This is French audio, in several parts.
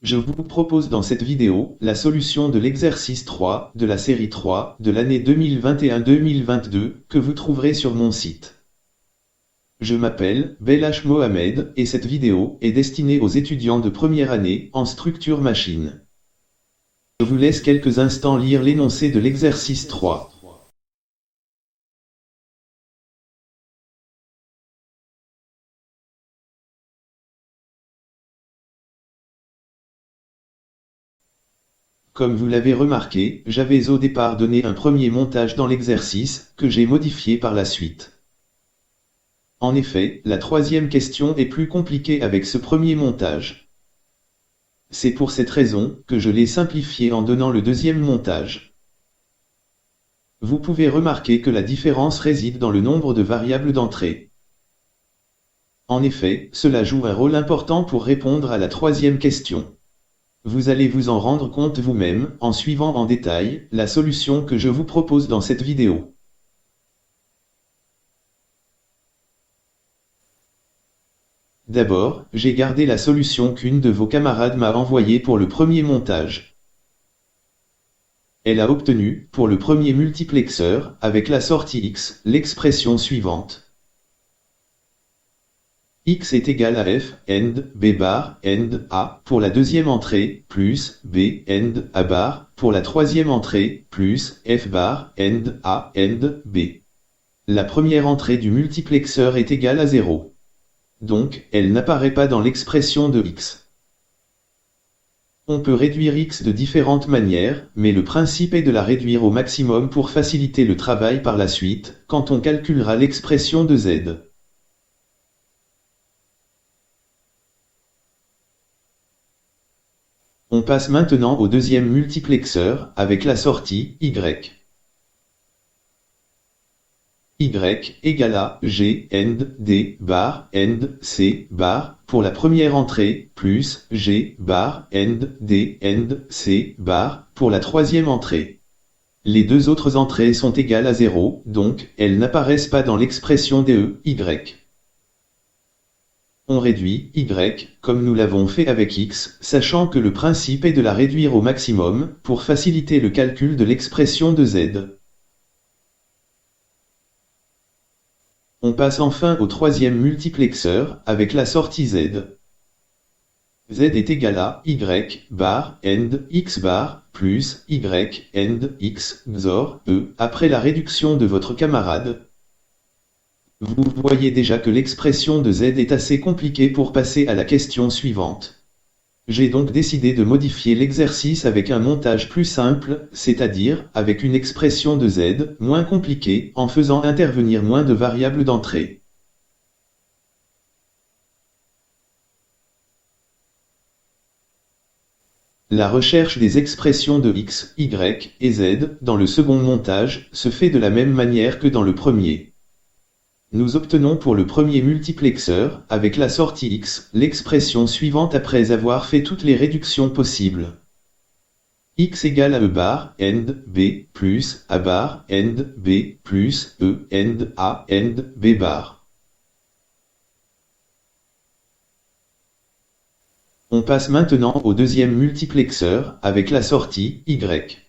Je vous propose dans cette vidéo la solution de l'exercice 3 de la série 3 de l'année 2021-2022 que vous trouverez sur mon site. Je m'appelle Belhach Mohamed et cette vidéo est destinée aux étudiants de première année en structure machine. Je vous laisse quelques instants lire l'énoncé de l'exercice 3. Comme vous l'avez remarqué, j'avais au départ donné un premier montage dans l'exercice, que j'ai modifié par la suite. En effet, la troisième question est plus compliquée avec ce premier montage. C'est pour cette raison que je l'ai simplifié en donnant le deuxième montage. Vous pouvez remarquer que la différence réside dans le nombre de variables d'entrée. En effet, cela joue un rôle important pour répondre à la troisième question. Vous allez vous en rendre compte vous-même, en suivant en détail, la solution que je vous propose dans cette vidéo. D'abord, j'ai gardé la solution qu'une de vos camarades m'a envoyée pour le premier montage. Elle a obtenu, pour le premier multiplexeur, avec la sortie x, l'expression suivante. X est égal à f, end, b bar, end, a, pour la deuxième entrée, plus, b, end, a bar, pour la troisième entrée, plus, f bar, end, a, end, b. La première entrée du multiplexeur est égale à 0. Donc, elle n'apparaît pas dans l'expression de x. On peut réduire x de différentes manières, mais le principe est de la réduire au maximum pour faciliter le travail par la suite, quand on calculera l'expression de z. On passe maintenant au deuxième multiplexeur, avec la sortie y. Y égale à G, end, D, bar, end, C, bar, pour la première entrée, plus G, bar, end, D, end, C, bar, pour la troisième entrée. Les deux autres entrées sont égales à 0, donc, elles n'apparaissent pas dans l'expression de Y. On réduit y, comme nous l'avons fait avec x, sachant que le principe est de la réduire au maximum, pour faciliter le calcul de l'expression de z. On passe enfin au troisième multiplexeur, avec la sortie z. Z est égal à y bar, end, x bar, plus y, end, x, XOR, e, après la réduction de votre camarade. Vous voyez déjà que l'expression de z est assez compliquée pour passer à la question suivante. J'ai donc décidé de modifier l'exercice avec un montage plus simple, c'est-à-dire avec une expression de z moins compliquée, en faisant intervenir moins de variables d'entrée. La recherche des expressions de x, y et z dans le second montage se fait de la même manière que dans le premier. Nous obtenons pour le premier multiplexeur, avec la sortie x, l'expression suivante après avoir fait toutes les réductions possibles. X égale à e bar, end, b, plus, a bar, end, b, plus, e, end, a, end, b bar. On passe maintenant au deuxième multiplexeur, avec la sortie y.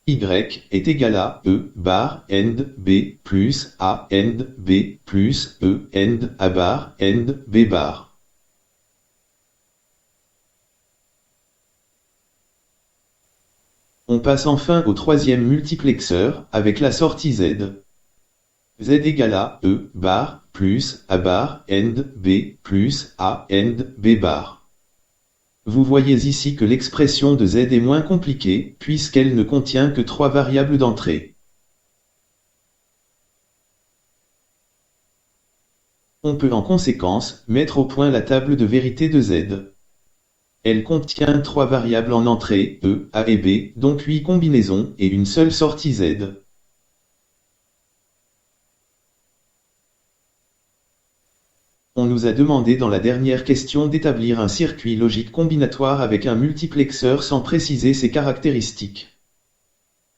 Y est égal à E bar, end, B, plus, A, end, B, plus, E, end, A bar, end, B bar. On passe enfin au troisième multiplexeur, avec la sortie Z. Z égale à E bar, plus, A bar, end, B, plus, A, end, B bar. Vous voyez ici que l'expression de z est moins compliquée, puisqu'elle ne contient que 3 variables d'entrée. On peut en conséquence mettre au point la table de vérité de z. Elle contient 3 variables en entrée, E, A et B, donc 8 combinaisons, et une seule sortie z. On nous a demandé dans la dernière question d'établir un circuit logique combinatoire avec un multiplexeur sans préciser ses caractéristiques.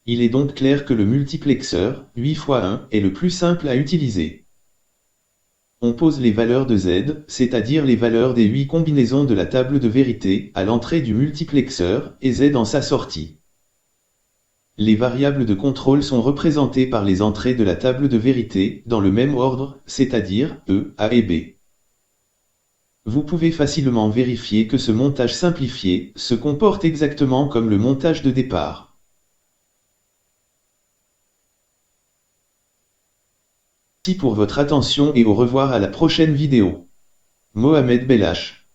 Il est donc clair que le multiplexeur, 8 x 1, est le plus simple à utiliser. On pose les valeurs de Z, c'est-à-dire les valeurs des 8 combinaisons de la table de vérité, à l'entrée du multiplexeur, et Z en sa sortie. Les variables de contrôle sont représentées par les entrées de la table de vérité, dans le même ordre, c'est-à-dire E, A et B. Vous pouvez facilement vérifier que ce montage simplifié se comporte exactement comme le montage de départ. Merci pour votre attention et au revoir à la prochaine vidéo. Mohamed Bellache.